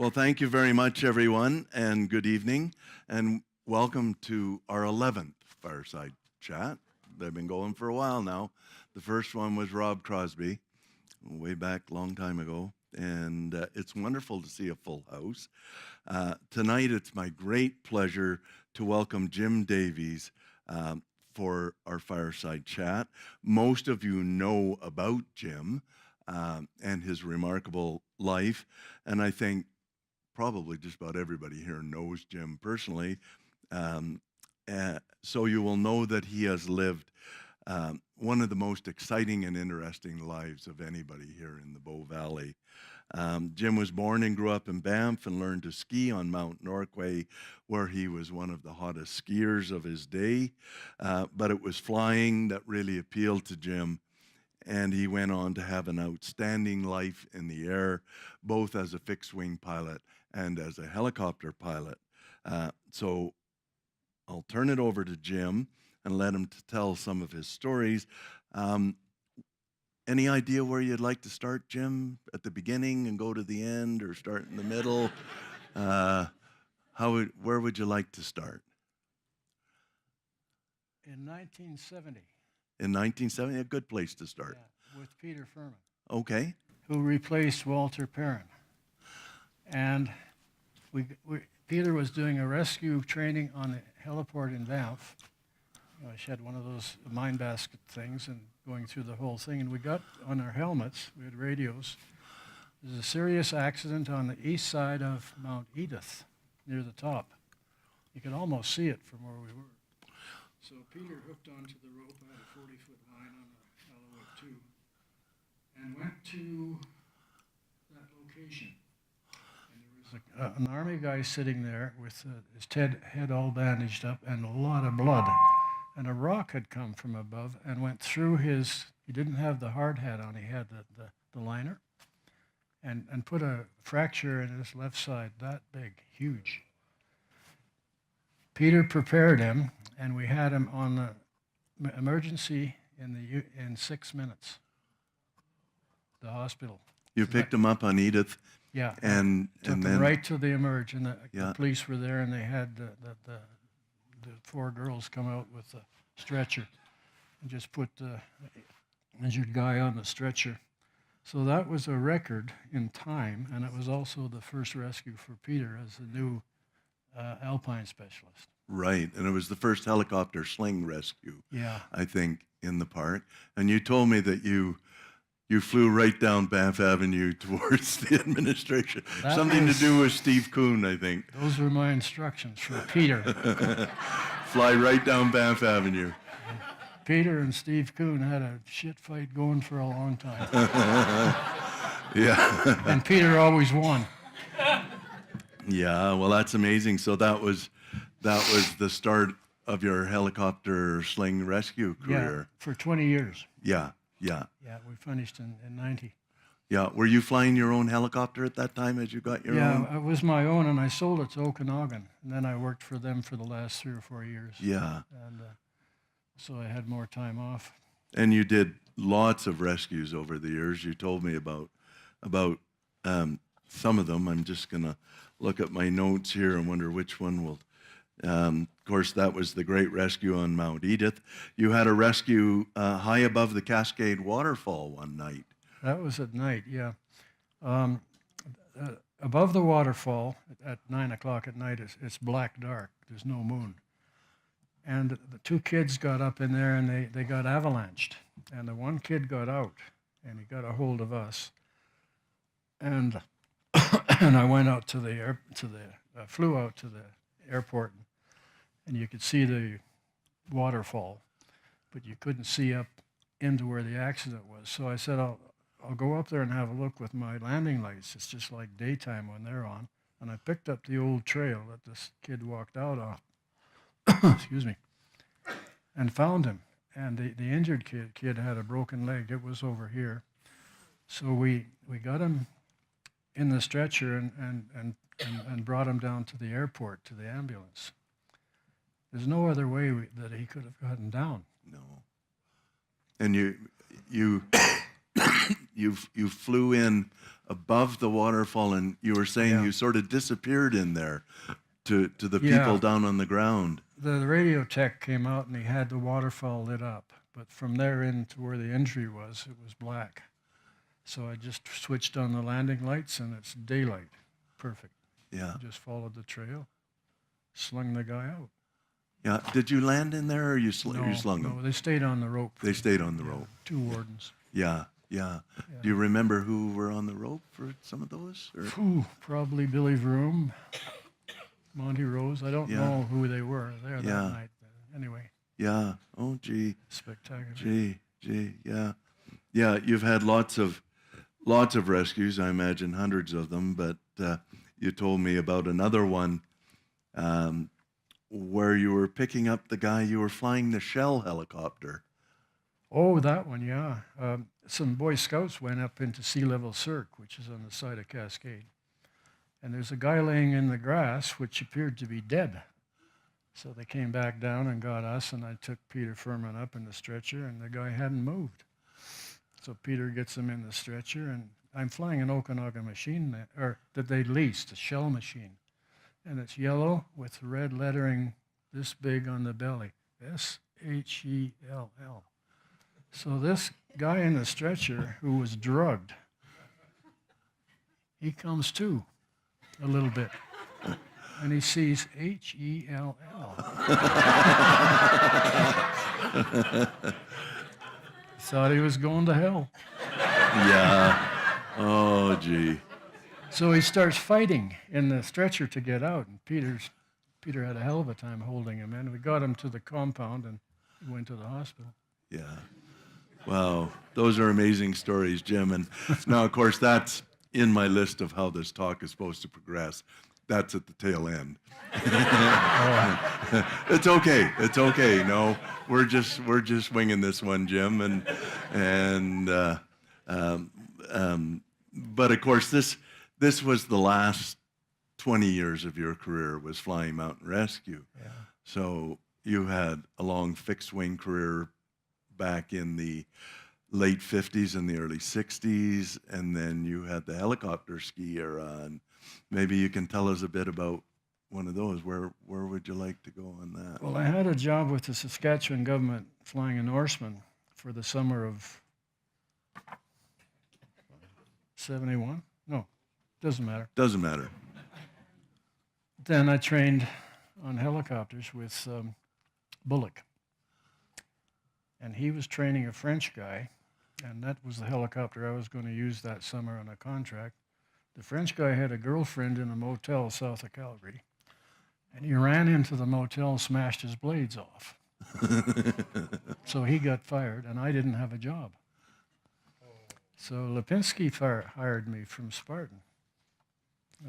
Well, thank you very much, everyone, and good evening, and welcome to our 11th Fireside Chat. They've been going for a while now. The first one was Rob Crosby, way back a long time ago, and it's wonderful to see a full house. Tonight, it's my great pleasure to welcome Jim Davies for our Fireside Chat. Most of you know about Jim and his remarkable life, and I think probably just about everybody here knows Jim personally. So you will know that he has lived one of the most exciting and interesting lives of anybody here in the Bow Valley. Jim was born and grew up in Banff and learned to ski on Mount Norquay, where he was one of the hottest skiers of his day. But it was flying that really appealed to Jim, and he went on to have an outstanding life in the air, both as a fixed-wing pilot and as a helicopter pilot. So I'll turn it over to Jim and let him tell some of his stories. Any idea where you'd like to start, Jim? At the beginning and go to the end, or start in the middle? Where would you like to start? In 1970. In 1970, a good place to start. Yeah, with Peter Furman. Okay. Who replaced Walter Perrin. And Peter was doing a rescue training on the heliport in Banff. She had one of those mine basket things and going through the whole thing. And we got on our helmets, we had radios. There's a serious accident on the east side of Mount Edith, near the top. You could almost see it from where we were. So Peter hooked onto the rope, I had a 40-foot line on the Alouette 2, and went to that location. And there was an army guy sitting there with his head all bandaged up and a lot of blood. And a rock had come from above and went through he didn't have the hard hat on, he had the liner, and put a fracture in his left side, that big, huge. Peter prepared him, and we had him on the emergency in 6 minutes. The hospital. You picked him up on Edith. Yeah. And took and him then right to the emerge, and the Yeah. police were there, and they had the four girls come out with a stretcher and just put the injured guy on the stretcher. So that was a record in time, and it was also the first rescue for Peter as the new Alpine specialist. Right, and it was the first helicopter sling rescue, Yeah. I think, in the park. And you told me that you flew right down Banff Avenue towards the administration. Something to do with Steve Kuhn, I think. Those were my instructions for Peter. Fly right down Banff Avenue. Peter and Steve Kuhn had a shit fight going for a long time. Yeah. And Peter always won. Yeah, well, that's amazing. So that was the start of your helicopter sling rescue career. Yeah, for 20 years. Yeah. Yeah, we finished in 90. Yeah, were you flying your own helicopter at that time as you got your own? Yeah, it was my own, and I sold it to Okanagan, and then I worked for them for the last 3 or 4 years. Yeah. And so I had more time off. And you did lots of rescues over the years. You told me about some of them. I'm just going to look at my notes here and wonder which one will. Of course, that was the great rescue on Mount Edith. You had a rescue high above the Cascade Waterfall one night. That was at night, yeah. Above the waterfall at 9 o'clock at night, it's black dark. There's no moon. And the 2 kids got up in there, and they got avalanched. And the one kid got out, and he got a hold of us. And and I went out flew out to the airport, and you could see the waterfall, but you couldn't see up into where the accident was. So I said, I'll go up there and have a look with my landing lights. It's just like daytime when they're on. And I picked up the old trail that this kid walked out on, excuse me, and found him. And the injured kid had a broken leg. It was over here. So we got him in the stretcher and brought him down to the airport, to the ambulance. There's no other way that he could have gotten down. No. And you you flew in above the waterfall, and you were saying Yeah. you sort of disappeared in there to the Yeah. people down on the ground. The radio tech came out and he had the waterfall lit up, but from there in to where the injury was, it was black. So I just switched on the landing lights and it's daylight. Perfect. Yeah. Just followed the trail, slung the guy out. Yeah. Did you land in there, or you slung No, them? they stayed on the rope. They stayed on the rope. 2 wardens. Yeah. Do you remember who were on the rope for some of those? Or? Probably Billy Vroom, Monty Rose. I don't know who they were there that night. Anyway. Yeah. Oh, gee. Spectacular. Gee. Yeah. Yeah. You've had lots of rescues. I imagine hundreds of them. But you told me about another one where you were picking up the guy. You were flying the Shell helicopter. Oh, that one, yeah. Some Boy Scouts went up into Sea Level Cirque, which is on the side of Cascade. And there's a guy laying in the grass, which appeared to be dead. So they came back down and got us, and I took Peter Furman up in the stretcher, and the guy hadn't moved. So Peter gets him in the stretcher, and I'm flying an Okanagan machine that they leased, a Shell machine. And it's yellow with red lettering this big on the belly, SHELL. So this guy in the stretcher who was drugged, he comes to a little bit, and he sees HELL. Thought he was going to hell. Yeah. Oh, gee. So he starts fighting in the stretcher to get out, and Peter had a hell of a time holding him in. We got him to the compound, and he went to the hospital. Yeah. Wow. Those are amazing stories, Jim. And now, of course, that's in my list of how this talk is supposed to progress. That's at the tail end. It's okay. It's okay. No, we're just winging this one, Jim. But of course, this was the last 20 years of your career, was flying mountain rescue. Yeah. So you had a long fixed wing career back in the late 50s and the early 60s, and then you had the helicopter ski era. And maybe you can tell us a bit about one of those. Where would you like to go on that? Well, I had a job with the Saskatchewan government flying a Norseman for the summer of 71? No, doesn't matter. Doesn't matter. Then I trained on helicopters with Bullock. And he was training a French guy, and that was the helicopter I was going to use that summer on a contract. The French guy had a girlfriend in a motel south of Calgary, and he ran into the motel and smashed his blades off. So he got fired, and I didn't have a job. So Lipinski hired me from Spartan.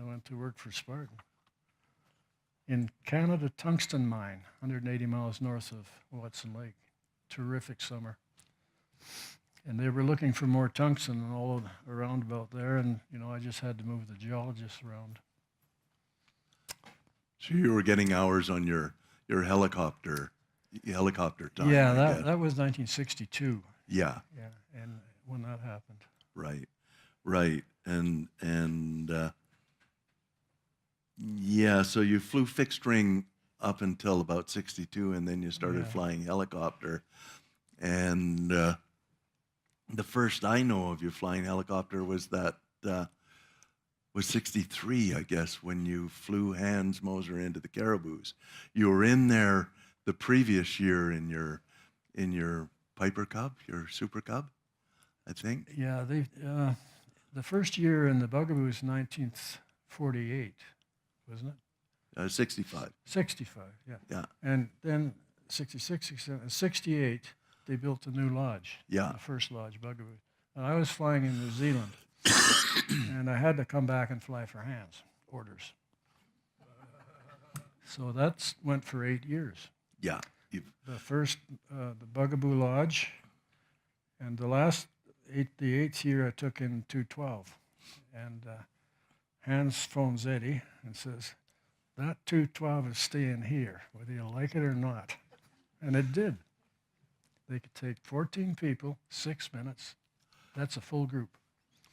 I went to work for Spartan in Canada Tungsten Mine, 180 miles north of Watson Lake. Terrific summer. And they were looking for more tungsten all around about there, and I just had to move the geologists around. So you were getting hours on your helicopter time. Yeah, that was 1962. Yeah. Yeah, and when that happened. Right. And yeah, so you flew fixed wing up until about 62, and then you started flying helicopter. And the first I know of you flying helicopter was was 63, I guess, when you flew Hans Moser into the Caribous. You were in there the previous year in your Piper Cub, your Super Cub, I think. Yeah, the first year in the Bugaboo was 1948, wasn't it? 65. 65, yeah. Yeah. And then 66, 67, 68, they built a new lodge. Yeah. The first lodge, Bugaboo. And I was flying in New Zealand, and I had to come back and fly for Hans, orders. So that went for 8 years. Yeah. The first, the Bugaboo Lodge, and the eighth year I took in 212. And Hans phones Eddie and says, that 212 is staying here, whether you like it or not. And it did. They could take 14 people, 6 minutes, That's a full group.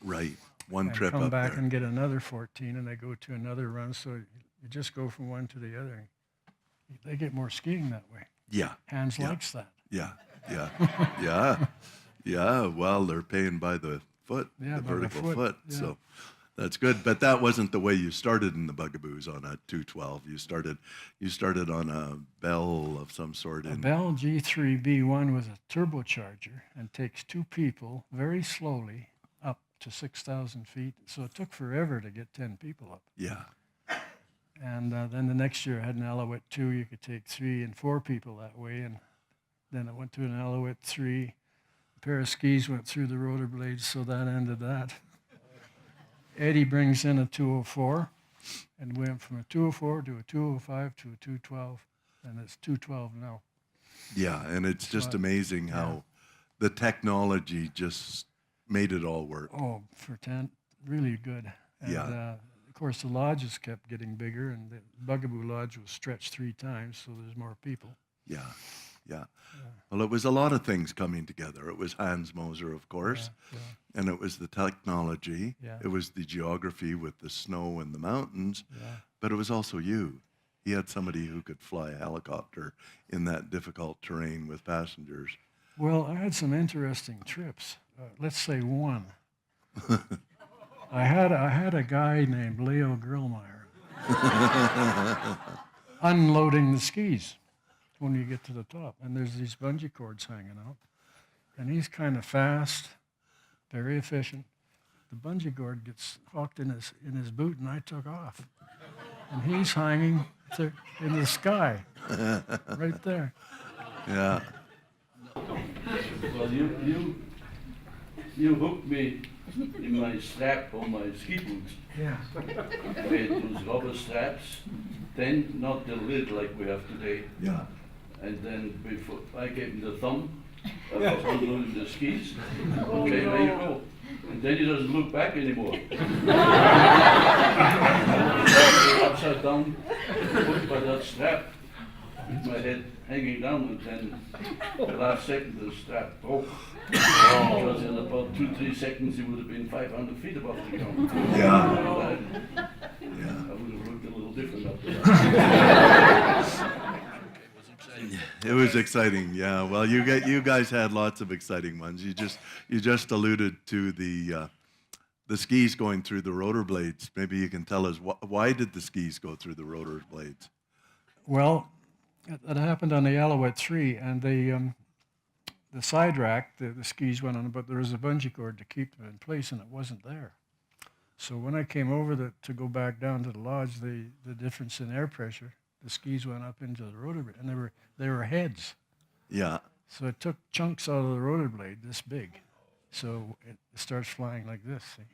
Right. One And trip come up back there. and get another 14, and they go to another run. So you just go from one to the other. They get more skiing that way. Yeah. Hans Yeah. likes that. Yeah. Yeah. Yeah. Yeah. Well, they're paying by the foot, Yeah, the by the vertical foot, foot. yeah. So that's good. But that wasn't the way you started in the Bugaboos on a 212. You started on a Bell of some sort. A Bell G3B1 was a turbocharger and takes two people very slowly up to 6,000 feet. So it took forever to get 10 people up. Yeah. And then the next year I had an Alouette 2. You could take 3 and 4 people that way. And then it went to an Alouette 3. A pair of skis went through the rotor blades, so that ended that. Eddie brings in a 204 and went from a 204 to a 205 to a 212. And it's 212 now. Yeah. And it's just amazing how the technology just made it all work. Oh, for 10, really good. And, Yeah. of course, the lodges kept getting bigger, and the Bugaboo Lodge was stretched 3 times, so there's more people. Yeah. Yeah. Well, it was a lot of things coming together. It was Hans Moser, of course, and it was the technology. Yeah. It was the geography with the snow and the mountains, Yeah. but it was also you. He had somebody who could fly a helicopter in that difficult terrain with passengers. Well, I had some interesting trips. Let's say one. I had a guy named Leo Grillmeyer unloading the skis when you get to the top, and there's these bungee cords hanging out, and he's kind of fast, very efficient. The bungee cord gets hooked in his boot, and I took off, and he's hanging in the sky, right there. Yeah. Well, you hooked me in my strap on my ski boots. Yeah. We had those rubber straps, then not the lid like we have today. Yeah. And then before I gave him the thumb, I was unloading the skis. Okay, there you go. And then he doesn't look back anymore. Upside down, put by that strap, with my head hanging down, and then the last second the strap broke. Because in about 2-3 seconds he would have been 500 feet above the ground. Yeah. I would have looked a little different up there. It was exciting, yeah. Well, you guys had lots of exciting ones. You just alluded to the skis going through the rotor blades. Maybe you can tell us why did the skis go through the rotor blades? Well, it happened on the Alouette 3, and the side rack, the skis went on, but there was a bungee cord to keep them in place, and it wasn't there. So when I came over to go back down to the lodge, the difference in air pressure, the skis went up into the rotor blade, and they were heads. Yeah. So it took chunks out of the rotor blade this big. So it starts flying like this, see?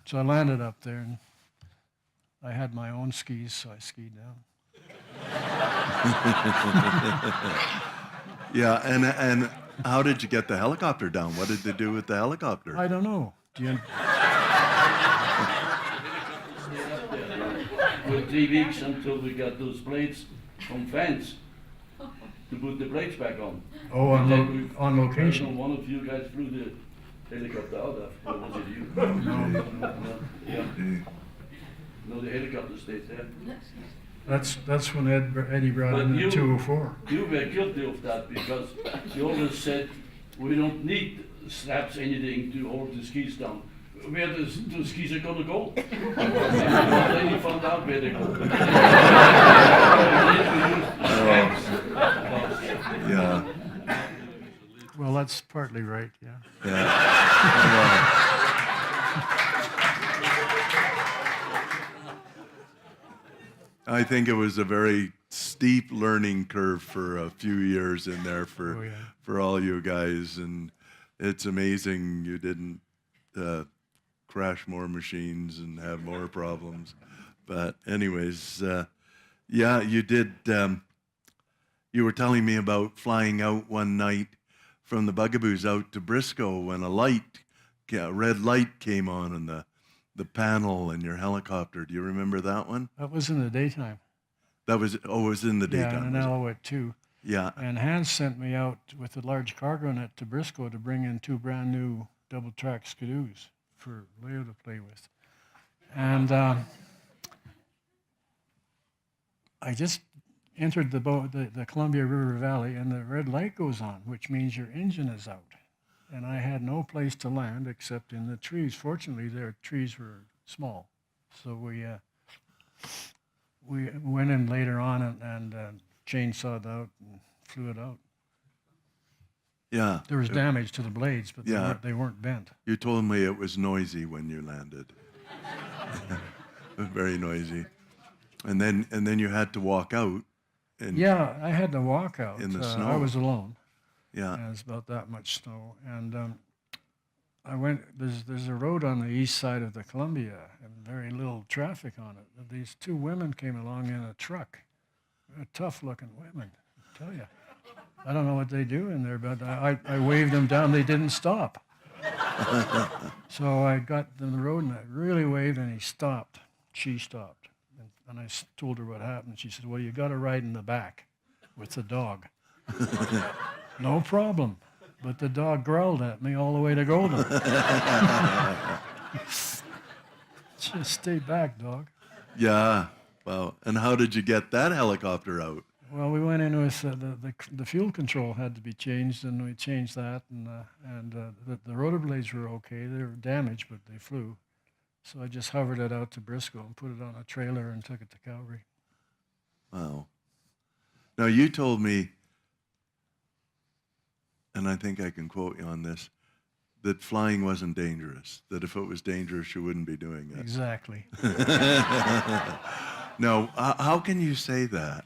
So I landed up there, and I had my own skis, so I skied down. Yeah, and how did you get the helicopter down? What did they do with the helicopter? I don't know. For 3 weeks until we got those blades from fans to put the blades back on. Oh, And then on I don't location. know, one of you guys flew the helicopter out of, or was it you? No. Yeah. No, the helicopter stayed there. That's when Eddie brought But in the you- 204. You were guilty of that because you always said we don't need straps, anything to hold the skis down. Where the skis are gonna go? Then you found out where they go. Yeah. Well, that's partly right, yeah. Yeah. I think it was a very steep learning curve for a few years in there for all you guys, and it's amazing you didn't crash more machines and have more problems. But anyways, yeah, you did. You were telling me about flying out one night from the Bugaboos out to Briscoe when a red light came on in the panel in your helicopter. Do you remember that one? That was in the daytime. That was, it was in the Yeah, daytime. and an was it? Alouette too. Yeah, And Hans sent me out with a large cargo net to Briscoe to bring in 2 brand new double track skidoos for Leo to play with. And I just entered the Columbia River Valley, and the red light goes on, which means your engine is out. And I had no place to land except in the trees. Fortunately, their trees were small, so we went in later on and chainsawed out and flew it out. Yeah. There was damage to the blades, but Yeah. they weren't bent. You told me it was noisy when you landed. Very noisy. And then you had to walk out. And Yeah, I had to walk out. In the I snow. was alone. Yeah. And it's about that much snow. And I went. There's a road on the east side of the Columbia, and very little traffic on it. And these two women came along in a truck. Tough-looking women, I tell you. I don't know what they do in there, but I waved them down. They didn't stop. So I got them the road, and I really waved, and he stopped. She stopped. And I told her what happened. She said, well, you got to ride in the back with the dog. No problem. But the dog growled at me all the way to Golden. Just stay back, dog. Yeah. Wow. And how did you get that helicopter out? Well, we went in with the fuel control had to be changed, and we changed that, and the rotor blades were okay. They were damaged, but they flew. So I just hovered it out to Briscoe and put it on a trailer and took it to Calgary. Wow. Now, you told me, and I think I can quote you on this, that flying wasn't dangerous, that if it was dangerous, you wouldn't be doing it. Exactly. Now, how can you say that?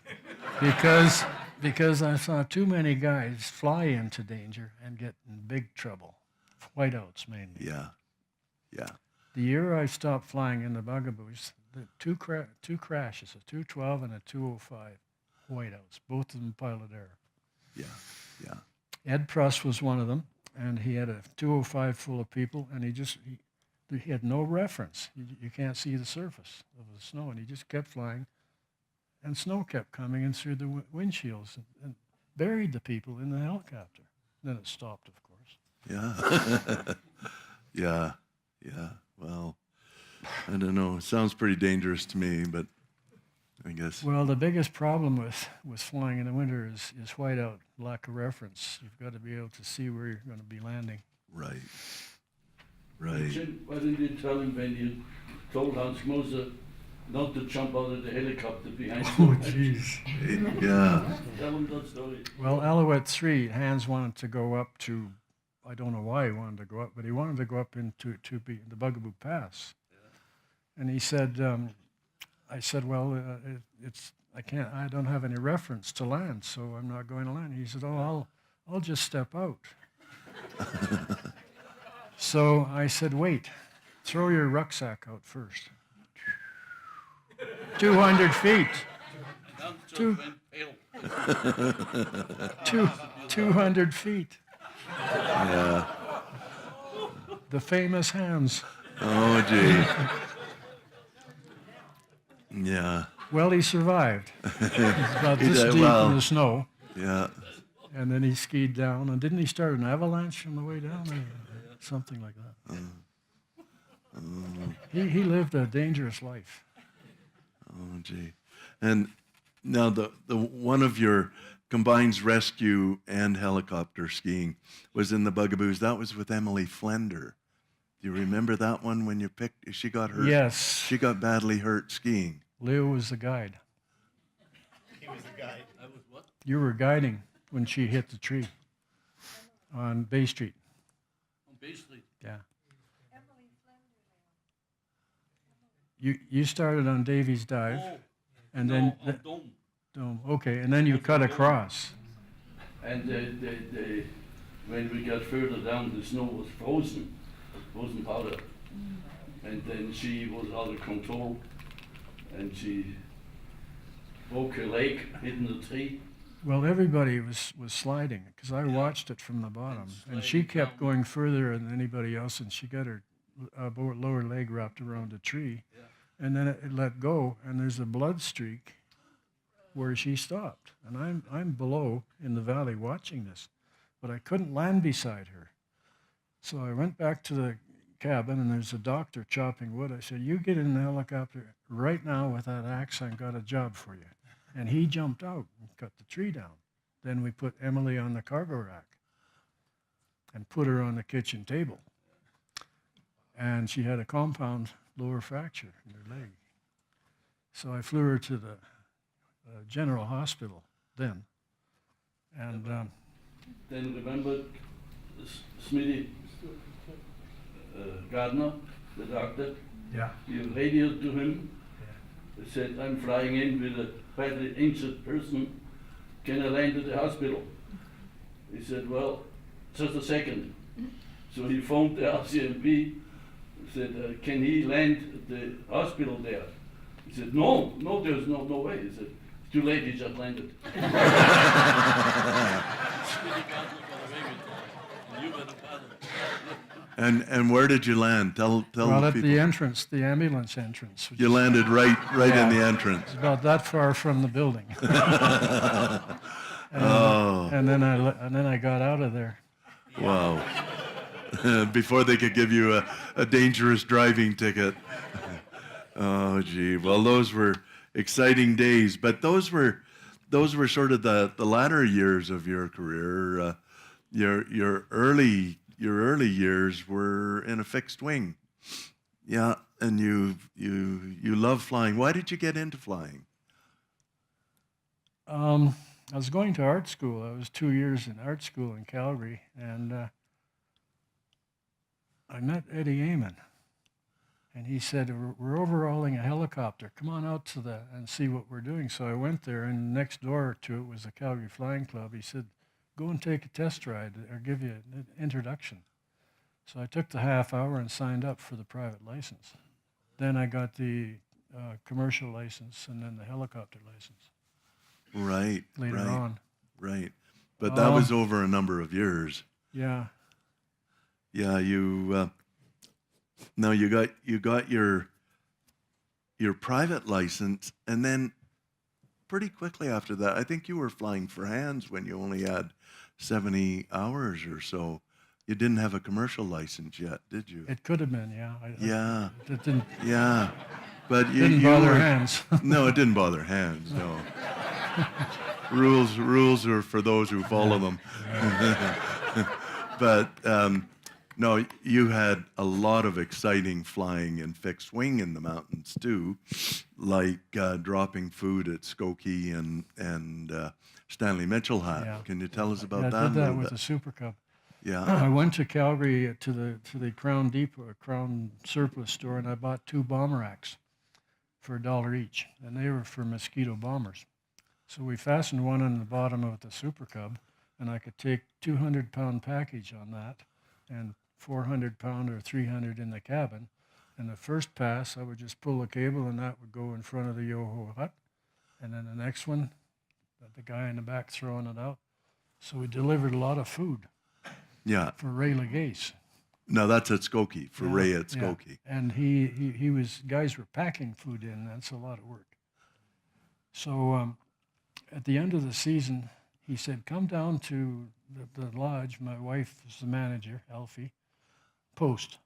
Because I saw too many guys fly into danger and get in big trouble. Whiteouts mainly. Yeah. Yeah. The year I stopped flying in the Bugaboos, the two crashes, a 212 and a 205, whiteouts, both of them pilot error. Yeah. Yeah. Ed Pruss was one of them, and he had a 205 full of people, and he had no reference. You can't see the surface of the snow, and he just kept flying, and snow kept coming in through the windshields and buried the people in the helicopter. Then it stopped, of course. Yeah. Yeah. Yeah. Well, I don't know. It sounds pretty dangerous to me, but I guess. Well, the biggest problem with flying in the winter is whiteout, lack of reference. You've got to be able to see where you're going to be landing. Right. Right. Jim, why didn't you tell him when you told Hans Moser not to jump out of the helicopter behind Oh, him? jeez. Yeah. Tell him that story. Well, Alouette 3, Hans wanted to go up to, I don't know why he wanted to go up, but he wanted to go up into the Bugaboo Pass. Yeah. And he said, I said, well, I don't have any reference to land, so I'm not going to land. He said, oh, I'll just step out. So I said, wait, throw your rucksack out first. 200 feet. Two. 200 feet. Yeah. The famous Hans. Oh, gee. Yeah. Well, he survived. He's about He this did deep well. in the snow. Yeah. And then he skied down. And didn't he start an avalanche on the way down? Or something like that. He lived a dangerous life. Oh, gee. And now the one of your combines rescue and helicopter skiing was in the Bugaboos. That was with Emily Flender. Do you remember that one when you picked? She got hurt. Yes. She got badly hurt skiing. Leo was the guide. He was the guy. I was what? You were guiding when she hit the tree on Bay Street. On Bay Street. Yeah. You started on Davies Dive, Oh, and no, then on Dome. Dome. Okay, and then you cut across. And when we got further down, the snow was frozen powder. And then she was out of control, and she broke her leg, hitting the tree. Well, everybody was sliding because I watched it from the bottom, and she sliding kept down. going further than anybody else, and she got her lower leg wrapped around a tree, and then it let go, and there's a blood streak where she stopped, and I'm below in the valley watching this, but I couldn't land beside her, So I went back to the cabin, and there's a doctor chopping wood. I said, "You get in the helicopter right now with that axe. I've got a job for you." And he jumped out and cut the tree down. Then we put Emily on the cargo rack and put her on the kitchen table. And she had a compound lower fracture in her leg. So I flew her to the general hospital then. And Then remember Smitty Gardner, the doctor? yeah, You radioed to him. He said, "I'm flying in with a badly injured person. Can I land at the hospital?" He said, "Well, just a second." So he phoned the RCMP, said, "Can he land at the hospital there?" He said, no, there's no way. He said, "It's too late, he just landed." And where did you land? Tell well, the at people. the entrance, the ambulance entrance. Which You is landed right Yeah. in the entrance. about that far from the building. Oh, And then I got out of there. wow. Before they could give you a dangerous driving ticket. Oh, gee. Well, those were exciting days, but those were sort of the latter years of your career. Your early years were in a fixed wing. Yeah, and you love flying. Why did you get into flying? I was going to art school. I was 2 years in art school in Calgary, and I met Eddie Amon. And he said, "We're overhauling a helicopter. Come on out to and see what we're doing." So I went there, and next door to it was the Calgary Flying Club. He said, "Go and take a test ride or give you an introduction." So I took the half hour and signed up for the private license. Then I got the commercial license and then the helicopter license Right. later right, on. Right. But that was over a number of years. Yeah. Yeah, now you got your private license, and then pretty quickly after that, I think you were flying for hands when you only had 70 hours or so. You didn't have a commercial license yet, did you? It could have been, yeah. Yeah, It didn't, yeah. But didn't you bother were, hands. No, it didn't bother hands. No. Rules are for those who follow them. But no, you had a lot of exciting flying and fixed wing in the mountains too, like dropping food at Skokie and Stanley Mitchell Hat. Yeah. Can you tell us about Yeah, that I a did that little with bit? the Super Cub. Yeah. I went to Calgary to the Crown Depot, Crown Surplus store, and I bought 2 bomber racks for $1 each, and they were for Mosquito bombers. So we fastened one on the bottom of the Super Cub, and I could take 200-pound package on that, and 400-pound or 300 in the cabin. And the first pass, I would just pull the cable, and that would go in front of the Yoho hut, and then the next one, the guy in the back throwing it out. So we delivered a lot of food Yeah. for Ray Legase. No, that's at Skokie, for Ray at Yeah. Skokie. And he was, guys were packing food in. That's a lot of work. So at the end of the season, he said, "Come down to the lodge. My wife is the manager, Alfie. Post,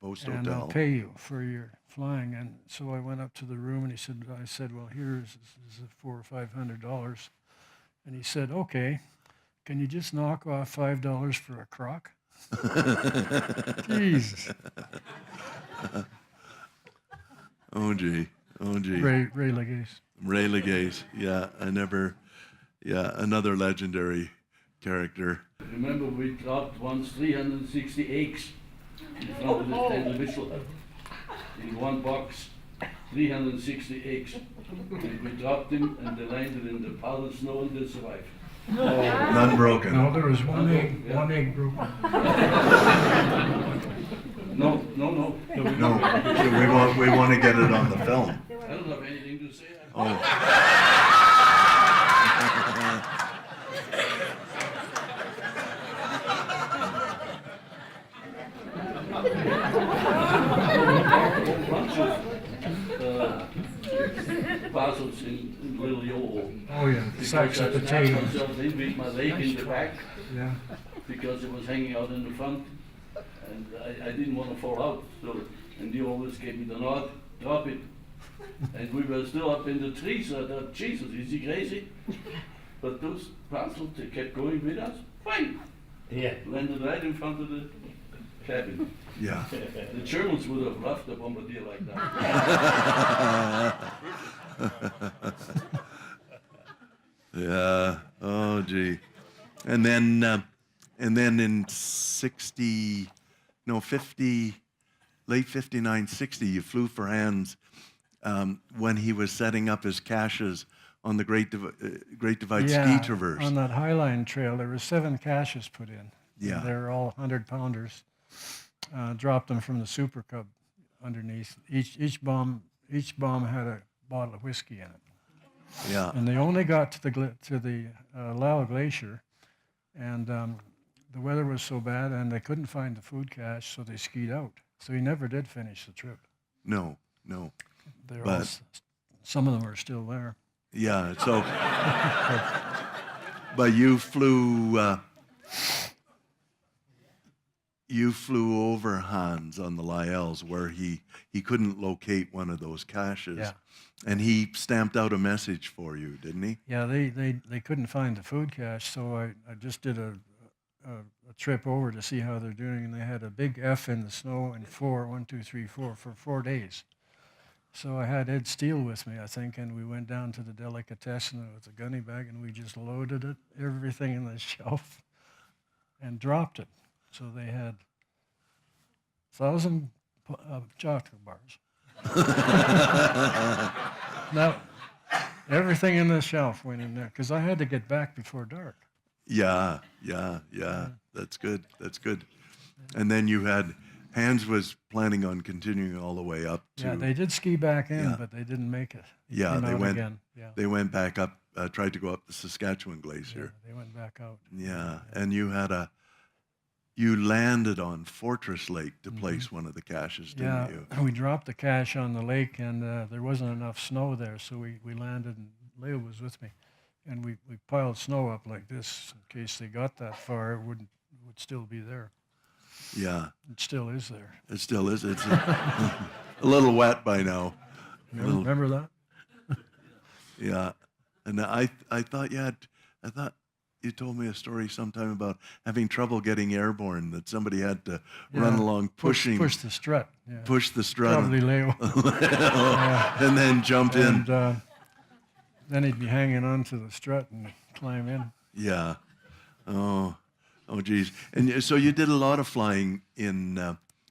Post and Hotel. I'll pay you for your flying." And so I went up to the room, and I said, "Well, here's $400 or $500." And he said, "Okay, can you just knock off $5 for a crock?" Jesus. Oh, gee. Ray Legase. Ray Legase. Yeah, another legendary character. Remember, we dropped once 360 eggs in front of the Stanley Mitchell hut. In one box, 360 eggs. And we dropped them, and they landed in the powdered snow, and they survived. None broken. No, there was one Yeah. egg broken. No. No, we want to get it on the film. I don't have anything to say. Oh. Bunch of parcels in Little Yoho. Oh yeah, sacks of Because I snapped potatoes. myself in with my leg in the back Yeah. because it was hanging out in the front. And I didn't want to fall out, so, and he always gave me the nod, drop it. And we were still up in the trees, so I thought, Jesus, is he crazy? But those parcels, they kept going with us, fine. Yeah. Landed right in front of the cabin. Yeah. The Germans would have loved a bombardier like that. Yeah. Oh, gee. And then in 60, no, 50, late 59, 60, you flew for Hans when he was setting up his caches on the Great Divide Ski Traverse. On that Highline Trail, there were 7 caches put in. Yeah. They were all 100-pounders. Dropped them from the Super Cub underneath. Each bomb had a bottle of whiskey in it. Yeah. And they only got to the Lau Glacier, and the weather was so bad, and they couldn't find the food cache, so they skied out. So he never did finish the trip. No. Some of them are still there. Yeah. So, but you flew over Hans on the Lyells where he couldn't locate one of those caches. Yeah. And he stamped out a message for you, didn't he? Yeah, they couldn't find the food cache, so I just did a trip over to see how they're doing, and they had a big F in the snow and 1, 2, 3, 4 for 4 days. So I had Ed Steele with me, I think, and we went down to the delicatessen with a gunny bag, and we just loaded everything in the shelf and dropped it. So they had 1,000 chocolate bars. Now, everything in the shelf went in there because I had to get back before dark. Yeah. That's good. And then you had, Hans was planning on continuing all the way up to. Yeah, they did ski back in, Yeah. but they didn't make it. Yeah, Came they out went. again. Yeah, They went back up, tried to go up the Saskatchewan Glacier. they went back out. Yeah, and you landed on Fortress Lake to place one of the caches, didn't you? We dropped the cache on the lake, and there wasn't enough snow there, so we landed, and Leo was with me, and we piled snow up like this in case they got that far. It would still be there. Yeah, It still is there. it still is. It's a little wet by now. Remember that? Yeah, and I thought you told me a story sometime about having trouble getting airborne, that somebody had to run along pushing. Push the strut. Yeah. Push the strut. Probably Leo. And then jump in. And then he'd be hanging onto the strut and climb in. Yeah. Oh, geez. And so you did a lot of flying in,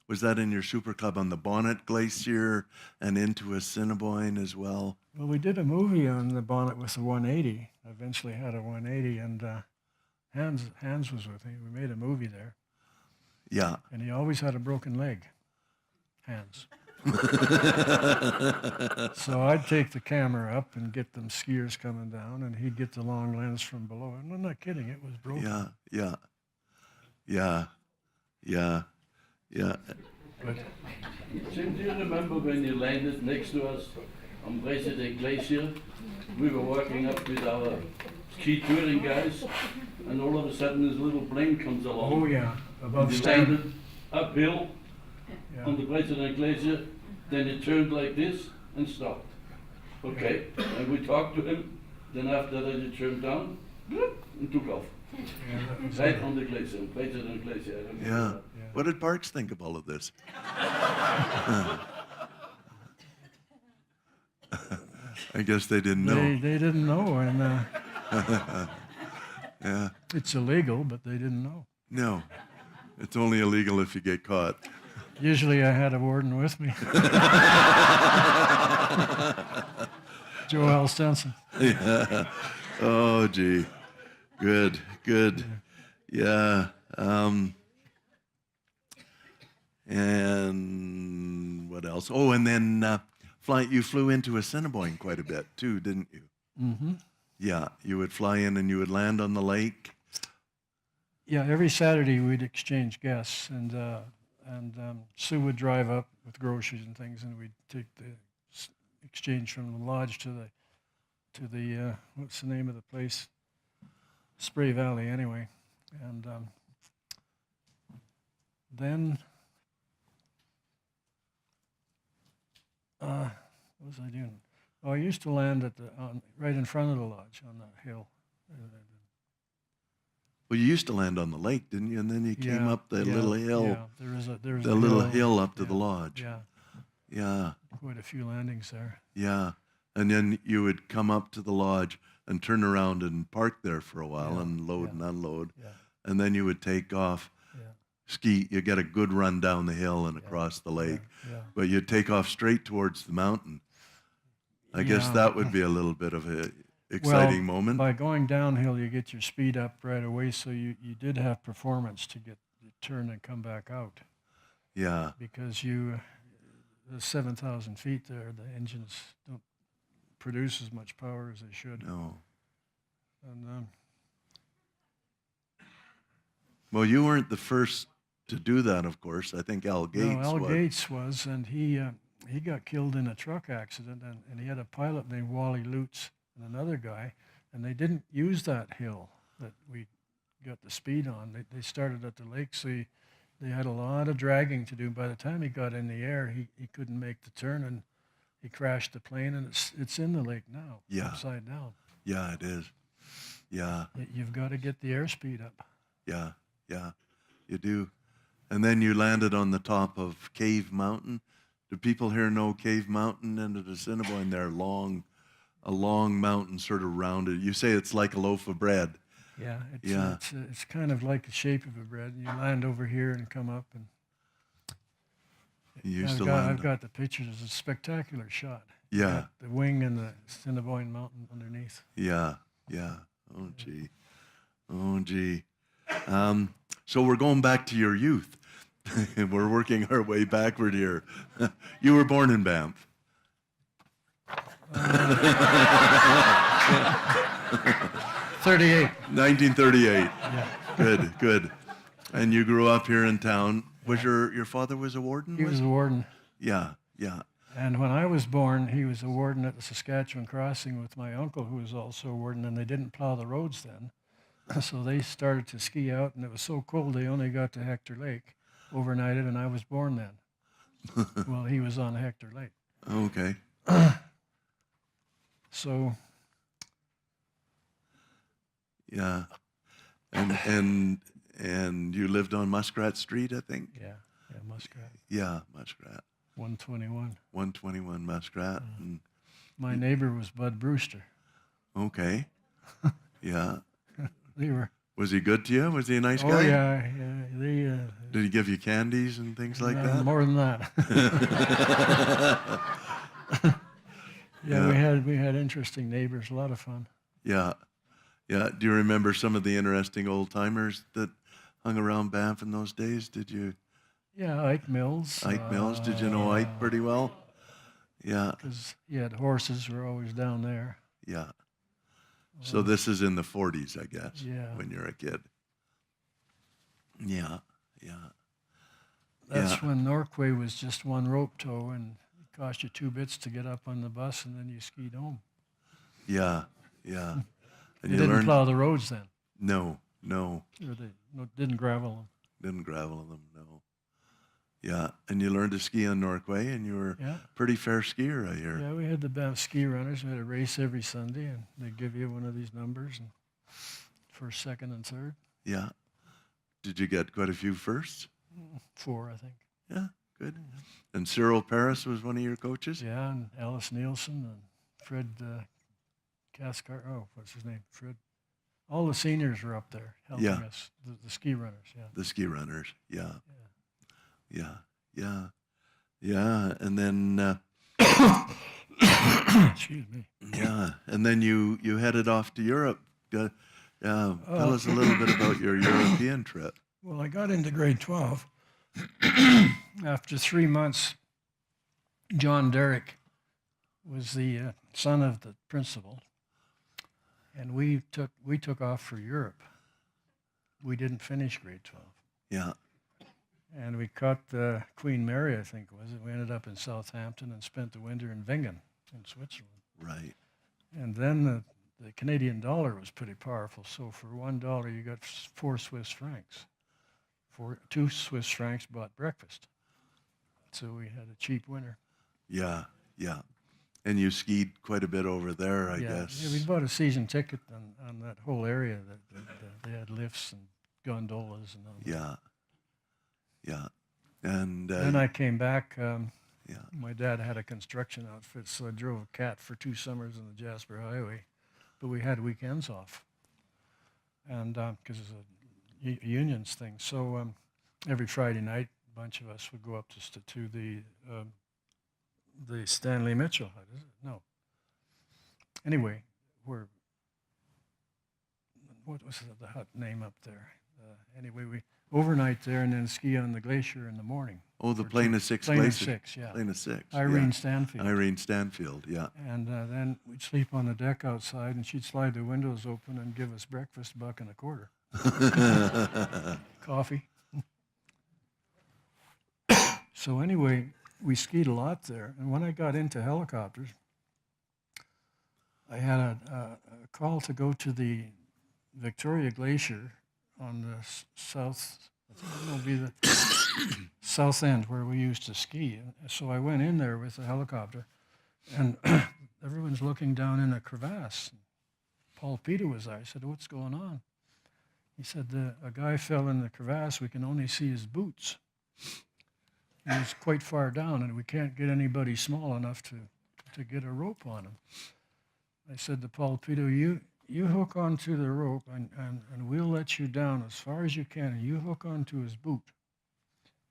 was that in your Super Cub on the Bonnet Glacier and into Assiniboine as well? Well, we did a movie on the Bonnet with the 180. I eventually had a 180, and Hans was with me. We made a movie there, Yeah. and he always had a broken leg, Hans. So I'd take the camera up and get them skiers coming down, and he'd get the long lens from below. And I'm not kidding, it was broken. Yeah. But Jim, do you remember when you landed next to us on President Glacier? We were walking up with our ski touring guys, and all of a sudden this little plane comes along. oh yeah, above We stand. landed uphill Yeah. on the President Glacier, then it turned like this and stopped. Okay, and we talked to him, then after that it turned down, and took off. Yeah, that was Right on the glacier, President Glacier. I remember Yeah. that. What did Parks think of all of this? I guess they didn't know. They didn't know, and Yeah. it's illegal, but they didn't know. No. It's only illegal if you get caught. Usually I had a warden with me. Joel Stenson. Yeah. Oh, gee. Good. Yeah. And what else? Oh, and then you flew into Assiniboine quite a bit too, didn't you? Mm-hmm. Yeah. You would fly in and you would land on the lake. Yeah, every Saturday we'd exchange guests, and Sue would drive up with groceries and things, and we'd take the exchange from the lodge to the what's the name of the place? Spray Valley, anyway, and then, what was I doing? Oh, I used to land right in front of the lodge on the hill. Well, you used to land on the lake, didn't you? And then you came up the little hill, Yeah, there's the a little hill up to the yeah, lodge. Yeah, Yeah, quite a few landings there. yeah. And then you would come up to the lodge and turn around and park there for a while Yeah, and load yeah. and unload. Yeah, And then you would take off, yeah, ski. You get a good run down the hill and across the lake. yeah. But you'd take off straight towards the mountain. I guess Yeah. that would be a little bit of a exciting moment. By going downhill, you get your speed up right away, so you did have performance to get the turn and come back out. Yeah, Because the 7,000 feet there, the engines don't produce as much power as they should. no. And Well, you weren't the first to do that, of course. I think Al Gates no, Al was. Gates was, and he got killed in a truck accident, and he had a pilot named Wally Lutz and another guy, and they didn't use that hill that we got the speed on. They started at the lake, so they had a lot of dragging to do. By the time he got in the air, he couldn't make the turn, and he crashed the plane, and it's in the lake now, Yeah. upside down. Yeah, it is. Yeah, You've got to get the airspeed up. yeah, yeah. You do. And then you landed on the top of Cave Mountain. Do people here know Cave Mountain and the Assiniboine? They're a long mountain, sort of rounded. You say it's like a loaf of bread. Yeah, Yeah. it's kind of like the shape of a bread. You land over here and come up, and You used I've to got, land. I've got the pictures. It's a spectacular shot. You Yeah, got the wing and the Assiniboine Mountain underneath. yeah, yeah. Oh, gee. Oh, gee. So we're going back to your youth. We're working our way backward here. You were born in Banff. 38. 1938. Yeah. Good, good. And you grew up here in town. Was your father was a warden? He was a warden. Yeah, yeah. And when I was born, he was a warden at the Saskatchewan Crossing with my uncle, who was also a warden, and they didn't plow the roads then. So they started to ski out, and it was so cold they only got to Hector Lake, overnighted, and I was born then. Well, he was on Hector Lake. Okay. So, Yeah. And you lived on Muskrat Street, I think? yeah, Muskrat, Yeah, Muskrat. 121. 121 Muskrat. And, My neighbor was Bud Brewster. okay. Yeah. They were, Was he good to you? Was he a nice oh guy? yeah, they, Did he give you candies and things like that? more than that. Yeah. we had interesting neighbors, a lot of fun. Yeah. Yeah. Do you remember some of the interesting old timers that hung around Banff in those days? Did you? Yeah, Ike Mills. Ike Mills? Did you know Ike pretty well? Yeah. Because he had horses, were always down there. Yeah. So this is in the 40s, I guess, Yeah. when you're a kid. Yeah. Yeah. That's Yeah. when Norquay was just one rope tow, and it cost you 2 bits to get up on the bus, and then you skied home. Yeah. Yeah. And You you didn't learned? plow the roads then, No. or didn't gravel them. Didn't gravel them. No. Yeah. And you learned to ski on Norquay, and you were Yeah. a pretty fair skier, I hear. Yeah, we had the Banff ski runners. We had a race every Sunday, and they'd give you one of these numbers, and first, second, and third. Yeah. Did you get quite a few firsts? 4, I think. Yeah. Good. And Cyril Paris was one of your coaches? Yeah, and Alice Nielsen and Fred Cascar. Oh, what's his name? Fred. All the seniors were up there helping Yeah. us, the ski runners. Yeah. The ski runners. Yeah. Yeah. Yeah. Yeah. And then, Excuse me. yeah. And then you headed off to Europe. Tell us a little bit about your European trip. Well, I got into grade 12. After 3 months, John Derrick was the son of the principal, and we took off for Europe. We didn't finish grade 12. Yeah. And we caught Queen Mary, I think it was. We ended up in Southampton and spent the winter in Wengen in Switzerland. Right. And then the Canadian dollar was pretty powerful. So for $1, you got 4 Swiss francs for 2 Swiss francs, bought breakfast. So we had a cheap winter. Yeah, yeah. And you skied quite a bit over there, I guess. Yeah, we bought a season ticket on that whole area. That they had lifts and gondolas and all that. Yeah, yeah. And Then I came back. yeah, My dad had a construction outfit, so I drove a cat for 2 summers on the Jasper Highway. But we had weekends off, and because it's a unions thing. So every Friday night, a bunch of us would go up to the Stanley Mitchell hut. Is it? No. Anyway, what was the hut name up there? Anyway, we overnight there and then ski on the glacier in the morning. oh, the Plain of Six Plain of Glacier. Six, yeah. Plain of Six. Irene yeah. Stanfield. Irene Stanfield, yeah. And then we'd sleep on the deck outside, and she'd slide the windows open and give us breakfast, $1.25. Coffee. So anyway, we skied a lot there. And when I got into helicopters, I had a call to go to the Victoria Glacier on the south, I think it'll be the south end where we used to ski. And so I went in there with the helicopter, and everyone's looking down in a crevasse. Paul Peter was there. I said, "What's going on?" He said, "A guy fell in the crevasse. We can only see his boots. He was quite far down, and we can't get anybody small enough to get a rope on him." I said to Paul Peter, you hook onto the rope, and we'll let you down as far as you can, and you hook onto his boot.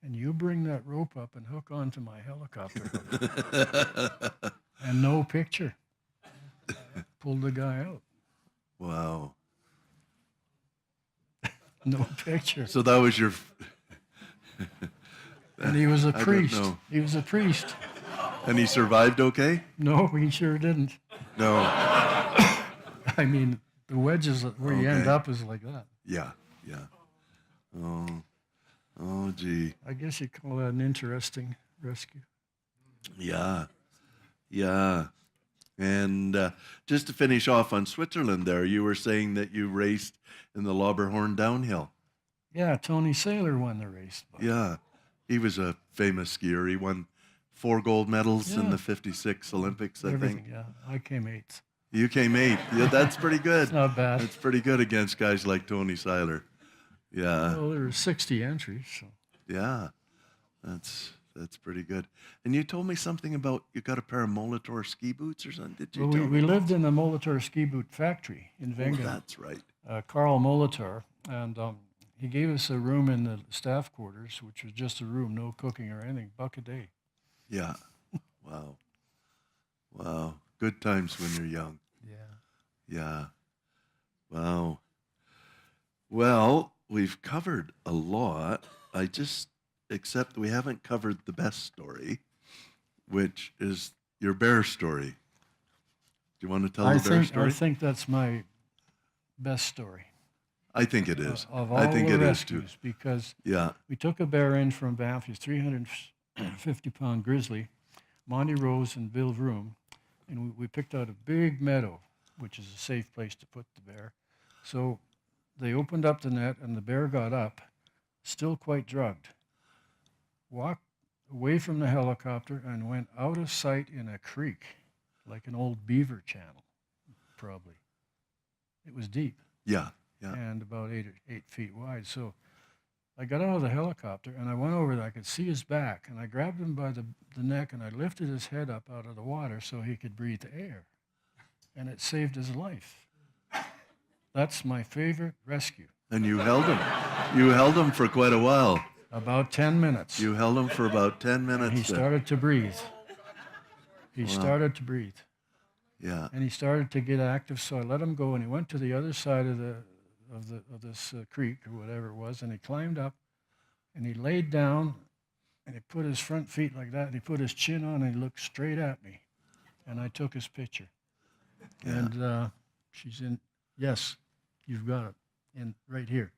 And you bring that rope up and hook onto my helicopter hook." And no picture. Pulled the guy out. Wow. No picture. So that was your. And he was a don't priest. know. He was a priest. And he survived okay? No, he sure didn't. No. I mean, the wedges where you end Okay. up is like that. Yeah, yeah. Oh, gee. I guess you call that an interesting rescue. Yeah, yeah. And just to finish off on Switzerland there, you were saying that you raced in the Lauberhorn downhill. Yeah, Tony Saylor won the race. But Yeah, he was a famous skier. He won 4 gold medals in Yeah. the 56 Olympics, I everything, think. yeah. I came 8th. You came 8th. Yeah, that's pretty good. It's not bad. That's pretty good against guys like Tony Seiler. Yeah, Well, there were 60 entries. So. yeah. That's pretty good. And you told me something about you got a pair of Molitor ski boots or something. Did you Well, tell we me? lived in the Molitor ski boot factory in Oh, Wengen. that's right. Carl Molitor, and he gave us a room in the staff quarters, which was just a room, no cooking or anything, $1 a day. Yeah. Wow. Wow. Good times when you're young. Yeah. Yeah. Wow. Well, we've covered a lot. Except we haven't covered the best story, which is your bear story. Do you want to tell the bear story? I think that's my best story. I think it is. Of all I think the it is too. rescues, because Yeah. we took a bear in from Banff. He was 350-pound grizzly, Monty Rose and Bill Vroom, and we picked out a big meadow, which is a safe place to put the bear. So they opened up the net, and the bear got up, still quite drugged, walked away from the helicopter, and went out of sight in a creek, like an old beaver channel, probably. It was deep. Yeah. Yeah. And about 8 feet wide. So I got out of the helicopter, and I went over there. I could see his back, and I grabbed him by the neck, and I lifted his head up out of the water so he could breathe air. And it saved his life. That's my favorite rescue. And you held him. You held him for quite a while. About 10 minutes. You held him for about 10 minutes. He started to breathe. He started to breathe. Yeah. And he started to get active, so I let him go, and he went to the other side of this creek or whatever it was, and he climbed up, and he laid down, and he put his front feet like that, and he put his chin on, and he looked straight at me, and I took his picture. Yeah. And she's in. Yes, you've got it in right here.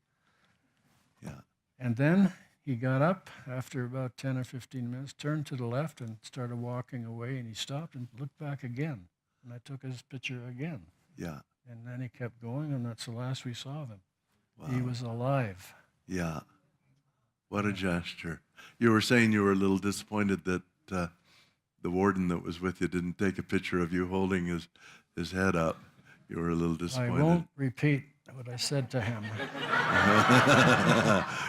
Yeah. And then he got up after about 10 or 15 minutes, turned to the left, and started walking away, and he stopped and looked back again. And I took his picture again. Yeah. And then he kept going, and that's the last we saw of him. Wow. He was alive. Yeah. What a gesture. You were saying you were a little disappointed that the warden that was with you didn't take a picture of you holding his head up. You were a little I disappointed. won't repeat what I said to him.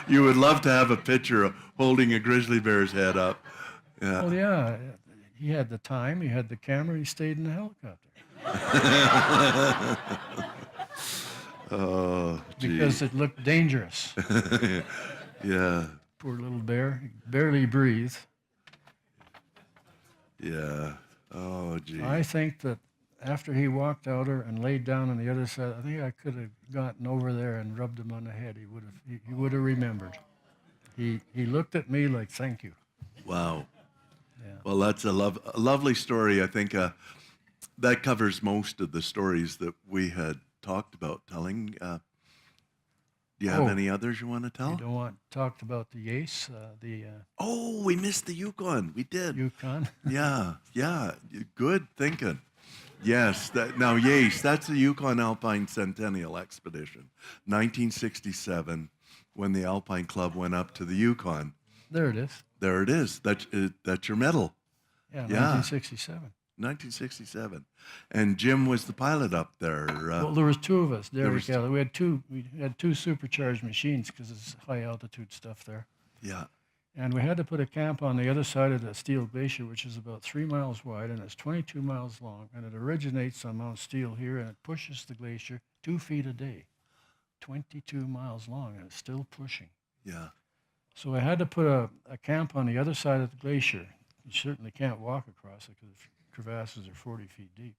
You would love to have a picture of holding a grizzly bear's head up. Yeah. Well, yeah, he had the time, he had the camera, he stayed in the helicopter. Oh, gee. Because it looked dangerous. Yeah. Poor little bear, he barely breathed. Yeah. Oh, gee. I think that after he walked out and laid down on the other side, I think I could have gotten over there and rubbed him on the head. He would have remembered. He looked at me like, thank you. Wow. Yeah. Well, that's a lovely story. I think that covers most of the stories that we had talked about telling. Do you have any others you want to tell? You don't want talked about the Yace, the Oh, we missed the Yukon. We did. Yukon. Yeah. Good thinking. Yes. Now, Yace, that's the Yukon Alpine Centennial Expedition, 1967, when the Alpine Club went up to the Yukon. There it is. There it is. That's your medal. Yeah, Yeah. 1967. 1967, and Jim was the pilot up there. Well, there was two of us, Derek was- Kelly. We had two supercharged machines because it's high altitude stuff there. Yeah. And we had to put a camp on the other side of the Steele Glacier, which is about 3 miles wide and it's 22 miles long. And it originates on Mount Steele here and it pushes the glacier 2 feet a day, 22 miles long, and it's still pushing. Yeah. So I had to put a camp on the other side of the glacier. You certainly can't walk across it because the crevasses are 40 feet deep.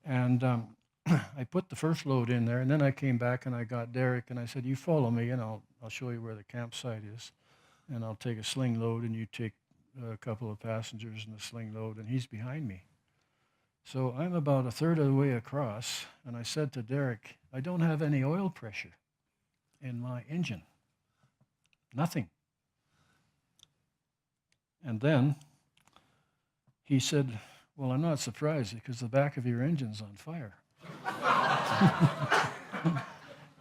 And I put the first load in there, and then I came back and I got Derek and I said, you follow me and I'll show you where the campsite is. And I'll take a sling load and you take a couple of passengers in the sling load, and he's behind me. So I'm about a third of the way across, and I said to Derek, I don't have any oil pressure in my engine. Nothing. And then he said, well, I'm not surprised because the back of your engine's on fire.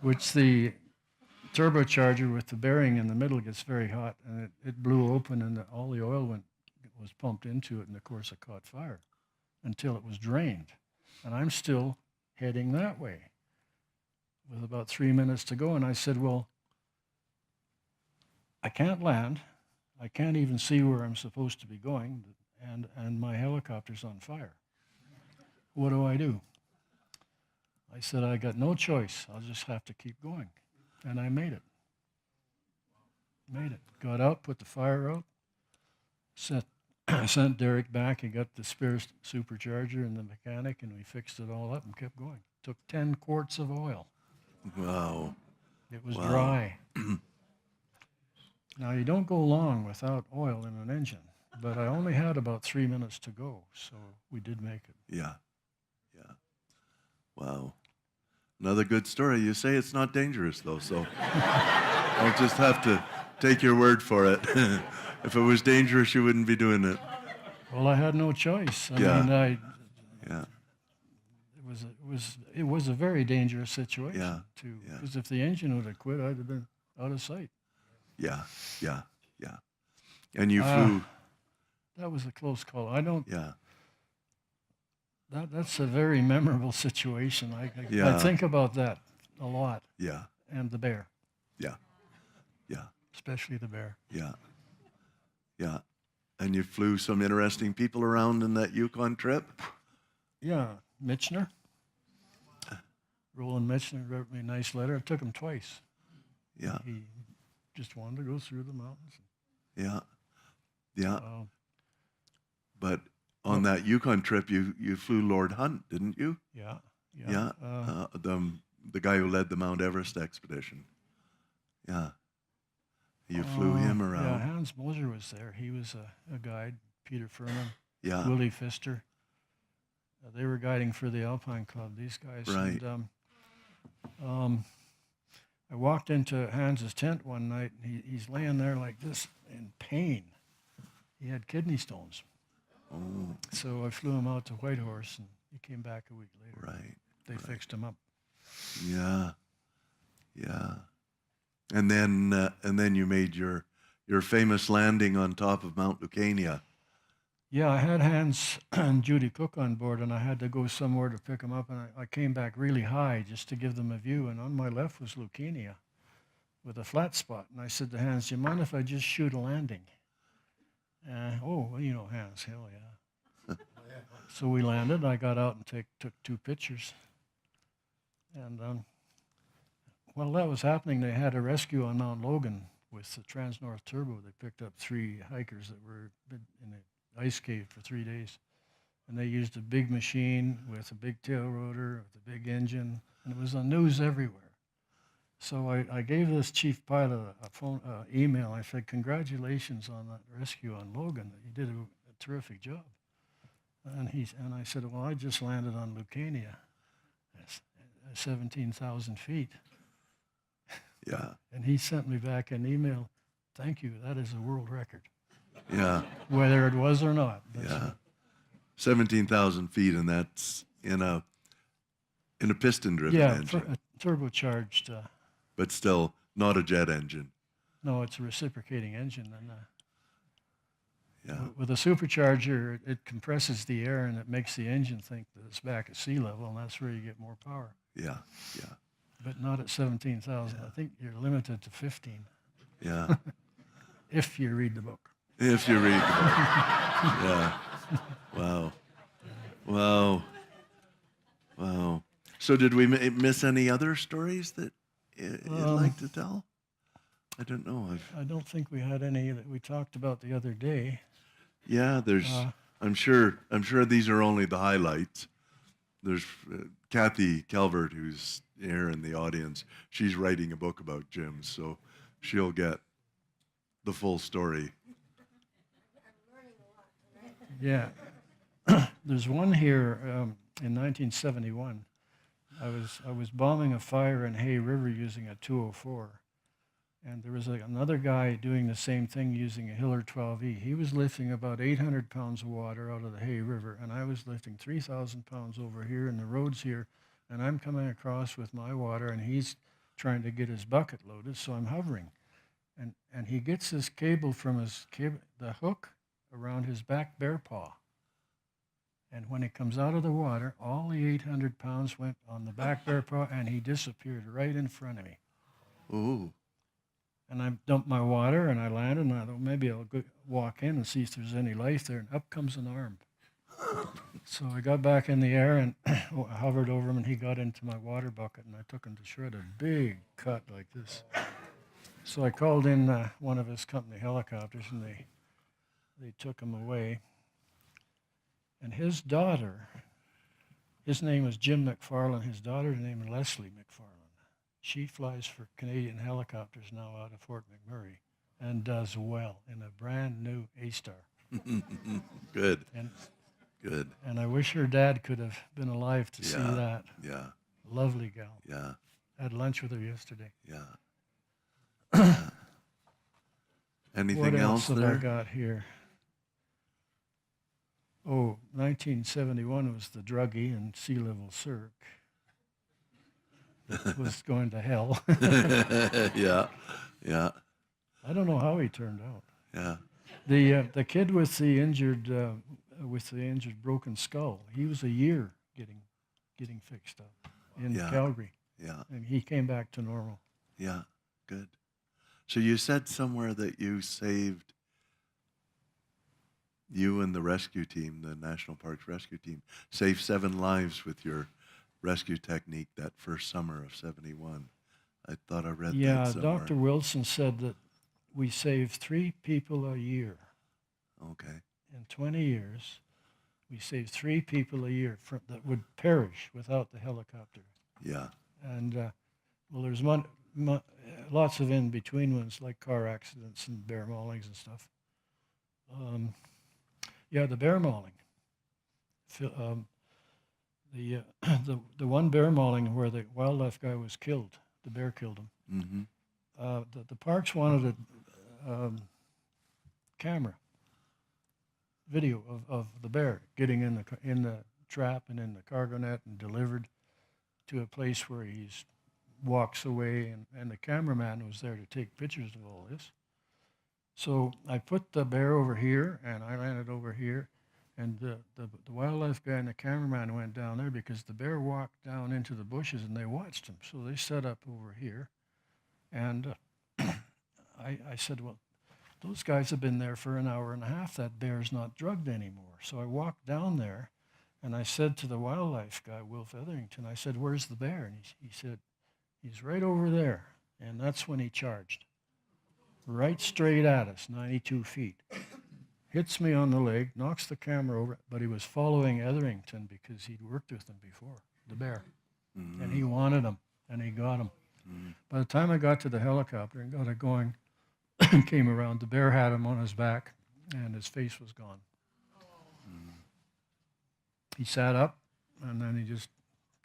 Which the turbocharger with the bearing in the middle gets very hot, and it blew open, and all the oil was pumped into it, and of course it caught fire until it was drained. And I'm still heading that way with about 3 minutes to go. And I said, well, I can't land. I can't even see where I'm supposed to be going, and my helicopter's on fire. What do I do? I said, I got no choice. I'll just have to keep going. And I made it. Got out, put the fire out, sent Derek back. He got the spare supercharger and the mechanic, and we fixed it all up and kept going. Took 10 quarts of oil. Wow. It was Wow. dry. Now, you don't go long without oil in an engine, but I only had about 3 minutes to go, so we did make it. Yeah. Wow. Another good story. You say it's not dangerous, though, so I'll just have to take your word for it. If it was dangerous, you wouldn't be doing it. Well, I had no choice. Yeah. Yeah. It was a very dangerous situation. Yeah. Because if the engine would have quit, I'd have been out of sight. Yeah. And you flew. That was a close call. Yeah. That's a very memorable situation. I Yeah. think about that a lot. Yeah. And the bear, Yeah. especially the bear. Yeah. And you flew some interesting people around in that Yukon trip? Yeah, Michener. Roland Michener wrote me a nice letter. I took him twice. Yeah. He just wanted to go through the mountains. Yeah. Wow. But on that Yukon trip, you flew Lord Hunt, didn't you? Yeah. The guy who led the Mount Everest expedition. Yeah. You flew him around. Yeah, Hans Moser was there. He was a guide. Peter Furman, Yeah. Willie Pfister. They were guiding for the Alpine Club, these guys. Right. And, I walked into Hans's tent one night, and he's laying there like this in pain. He had kidney stones. Oh, So I flew him out to Whitehorse, and he came back a week later. right. They fixed him up. Yeah. And then you made your famous landing on top of Mount Lucania. Yeah, I had Hans and Judy Cook on board, and I had to go somewhere to pick them up, and I came back really high just to give them a view, and on my left was Lucania with a flat spot. And I said to Hans, do you mind if I just shoot a landing? Oh, well, you know Hans, hell yeah. So we landed, I got out and took 2 pictures. And while that was happening, they had a rescue on Mount Logan with the Trans-North Turbo. They picked up 3 hikers that were in the ice cave for 3 days. And they used a big machine with a big tail rotor, with a big engine, and it was on news everywhere. So I gave this chief pilot a phone email. I said, congratulations on that rescue on Logan. You did a terrific job. And I said, well, I just landed on Lucania, 17,000 feet. Yeah. And he sent me back an email, thank you, that is a world record. Yeah. Whether it was or not. Yeah. 17,000 feet, and that's in a piston-driven engine. Yeah, turbocharged. But still not a jet engine. No, it's a reciprocating engine. And Yeah. with a supercharger, it compresses the air and it makes the engine think that it's back at sea level, and that's where you get more power. Yeah. Yeah. But not at 17,000. I think you're limited to 15 Yeah. if you read the book. If you read the book. Yeah. Wow. Wow. Wow. So did we miss any other stories that you'd like to tell? I don't know. I don't think we had any that we talked about the other day. Yeah, there's. I'm sure these are only the highlights. There's Kathy Calvert, who's here in the audience. She's writing a book about Jim, so she'll get the full story. Yeah. There's one here in 1971. I was bombing a fire in Hay River using a 204. And there was another guy doing the same thing using a Hiller 12E. He was lifting about 800 pounds of water out of the Hay River, and I was lifting 3,000 pounds over here in the roads here, and I'm coming across with my water, and he's trying to get his bucket loaded, so I'm hovering. And he gets this cable from the hook around his back bear paw. And when he comes out of the water, all the 800 pounds went on the back bear paw, and he disappeared right in front of me. Ooh. And I dumped my water, and I landed, and I thought maybe I'll go walk in and see if there's any life there, and up comes an arm. So I got back in the air and hovered over him, and he got into my water bucket, and I took him to shred, a big cut like this. So I called in one of his company helicopters, and they took him away. And his daughter, his name was Jim McFarland, his daughter's name is Leslie McFarland. She flies for Canadian Helicopters now out of Fort McMurray and does well in a brand new A-Star. Good. And, Good. And I wish her dad could have been alive to see that. Yeah. Lovely gal. Yeah. Had lunch with her yesterday. Yeah. Anything What else have there? I got here? Oh, 1971 was the druggie and sea level Cirque. That was going to hell. Yeah. Yeah. I don't know how he turned out. Yeah. The kid with the injured broken skull, he was a year getting fixed up in Calgary. Yeah. And he came back to normal. Yeah. Good. So you said somewhere that you saved, you and the rescue team, the National Parks rescue team, saved 7 lives with your rescue technique that first summer of 71. I thought I read that somewhere. Yeah, Dr. Wilson said that we saved 3 people a year. Okay. In 20 years, we saved 3 people a year that would perish without the helicopter. Yeah. And, well, there's lots of in-between ones, like car accidents and bear maulings and stuff. Yeah, the bear mauling. The one bear mauling where the wildlife guy was killed, the bear killed him. Mm-hmm. The parks wanted a camera, video of the bear getting in the trap and in the cargo net and delivered to a place where he's walks away, and the cameraman was there to take pictures of all this. So I put the bear over here, and I landed over here, and the wildlife guy and the cameraman went down there because the bear walked down into the bushes, and they watched him. So they set up over here, and I said, well, those guys have been there for an hour and a half. That bear's not drugged anymore. So I walked down there, and I said to the wildlife guy, Wilf Etherington, I said, where's the bear? And he said, he's right over there. And that's when he charged. Right straight at us, 92 feet. Hits me on the leg, knocks the camera over, but he was following Etherington because he'd worked with him before, the bear. Mm-hmm. And he wanted him, and he got him. Mm-hmm. By the time I got to the helicopter and got it going, came around, the bear had him on his back, and his face was gone. Mm-hmm. He sat up, and then he just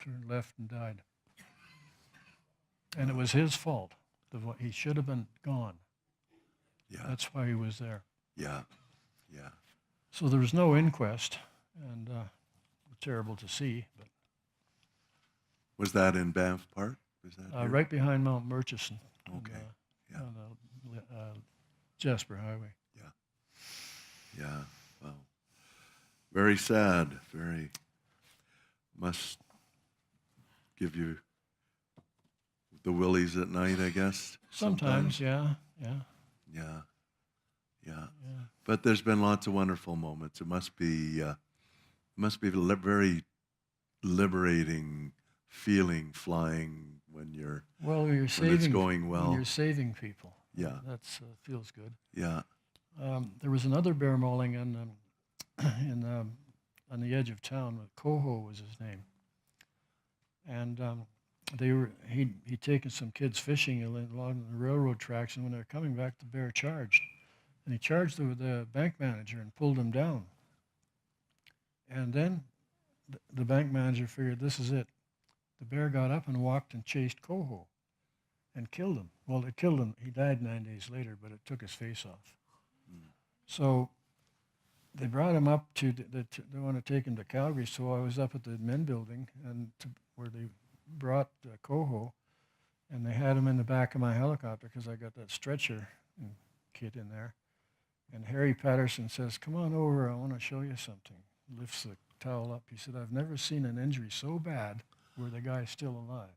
turned left and died. And it was his fault. He should have been gone. Yeah. That's why he was there. Yeah. Yeah. So there was no inquest, and terrible to see. But Was that in Banff Park? Was that here? right behind Mount Murchison. Okay. Yeah. On the Jasper Highway. Yeah. Yeah. Wow. Very sad. Very. Must give you the willies at night, I guess. Sometimes, yeah. Yeah. Yeah. But there's been lots of wonderful moments. It must be very liberating feeling flying when you're Well, you're when saving. it's going well. When you're saving people. Yeah. That's feels good. Yeah. There was another bear mauling on the edge of town. Coho was his name, and he'd taken some kids fishing along the railroad tracks, and when they were coming back, the bear charged, and he charged the bank manager and pulled him down. And then the bank manager figured, this is it. The bear got up and walked and chased Coho and killed him. Well, it killed him. He died 9 days later, but it took his face off. So they brought him up they want to take him to Calgary. So I was up at the admin building where they brought Coho, and they had him in the back of my helicopter because I got that stretcher kit in there. And Harry Patterson says, come on over, I want to show you something. Lifts the towel up. He said, I've never seen an injury so bad where the guy's still alive.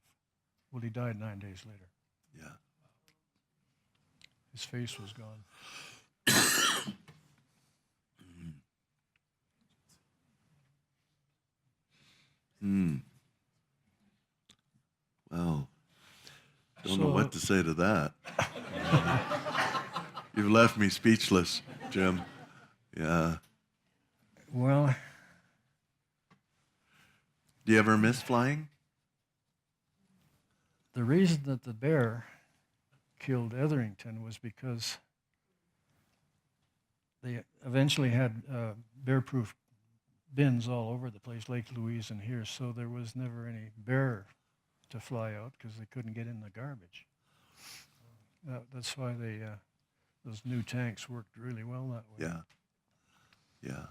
Well, he died 9 days later. Yeah. His face was gone. Well, don't know what to say to that. You've left me speechless, Jim. Yeah. Well, Do you ever miss flying? the reason that the bear killed Etherington was because they eventually had bear-proof bins all over the place, Lake Louise and here, so there was never any bear to fly out because they couldn't get in the garbage. That's why those new tanks worked really well that way. Yeah. Yeah.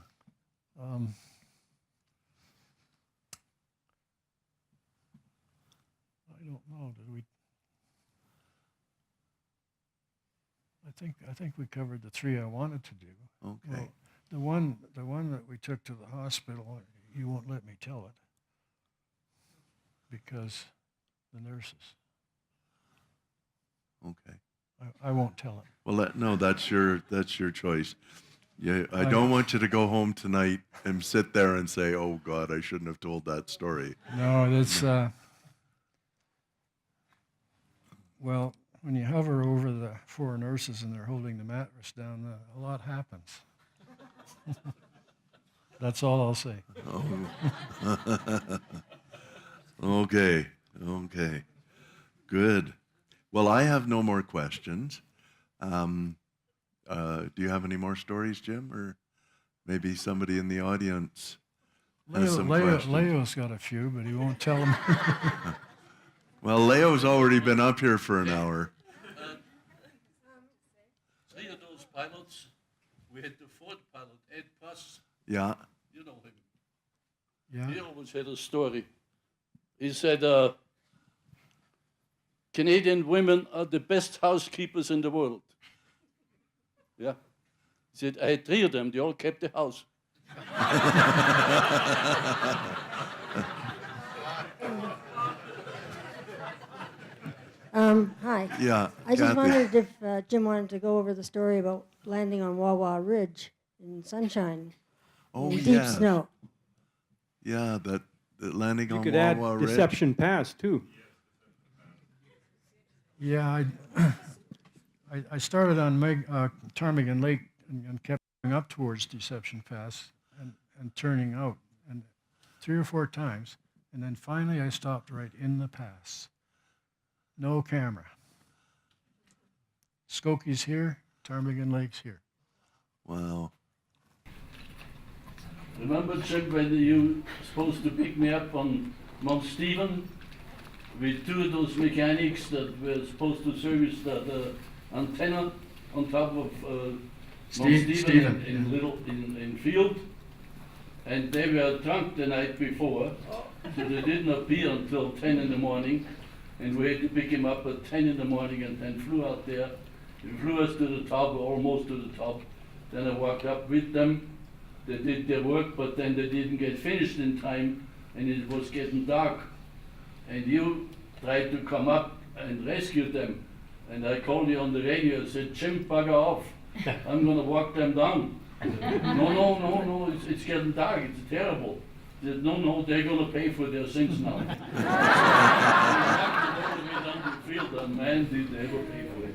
I don't know. Did we? I think we covered the three I wanted to do. Okay. Well, the one that we took to the hospital, you won't let me tell it because the nurses. Okay. I won't tell it. Well, no, that's your choice. Yeah, I don't want you to go home tonight and sit there and say, "Oh God, I shouldn't have told that story." No, that's well, when you hover over the four nurses and they're holding the mattress down, a lot happens. That's all I'll say. Okay. Okay. Good. Well, I have no more questions. Do you have any more stories, Jim, or maybe somebody in the audience has some questions? Leo's got a few, but he won't tell them. Well, Leo's already been up here for an hour. Three of those pilots, we had the fourth pilot, Ed Puss, Yeah. you know him. Yeah. He always had a story. He said Canadian women are the best housekeepers in the world. Yeah. He said, I had 3 of them, they all kept the house. Hi. Yeah, I just Kathy. wondered if Jim wanted to go over the story about landing on Wawa Ridge in sunshine, Oh, in deep yes. snow. Yeah, that landing You on could add Wawa Ridge. Deception Pass, too. Yeah, I started on Ptarmigan Lake and kept going up towards Deception Pass and turning out, and 3 or 4 times, and then finally I stopped right in the pass. No camera. Skokie's here, Ptarmigan Lake's here. Wow. Remember, Jim, when you supposed to pick me up on Mount Stephen with 2 of those mechanics that were supposed to service the antenna on top of Mount Stephen in Field, and they were drunk the night before, so they didn't appear until 10 in the morning, and we had to pick him up at 10 in the morning and then flew out there. They flew us to the top, or almost to the top. Then I walked up with them. They did their work, but then they didn't get finished in time, and it was getting dark. And you tried to come up and rescue them. And I called you on the radio and said, Jim, bugger off. I'm going to walk them down. No, it's getting dark. It's terrible. He said, no, they're going to pay for their sins now. And we walked all the way down the field, and man, did they ever pay for it.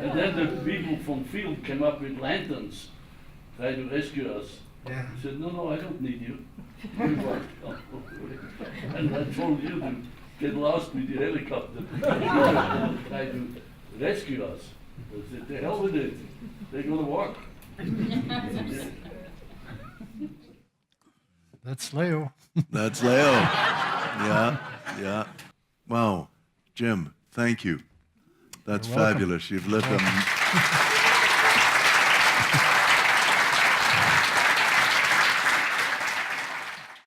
And then the people from Field came up with lanterns, tried to rescue us. Yeah. He said, no, I don't need you. We walked down. And I told you to get lost with the helicopter. Try to rescue us. I said, the hell with it. They're going to walk. That's Leo. That's Leo. Yeah. Wow. Jim, thank you. That's You're welcome. fabulous. You've lit them.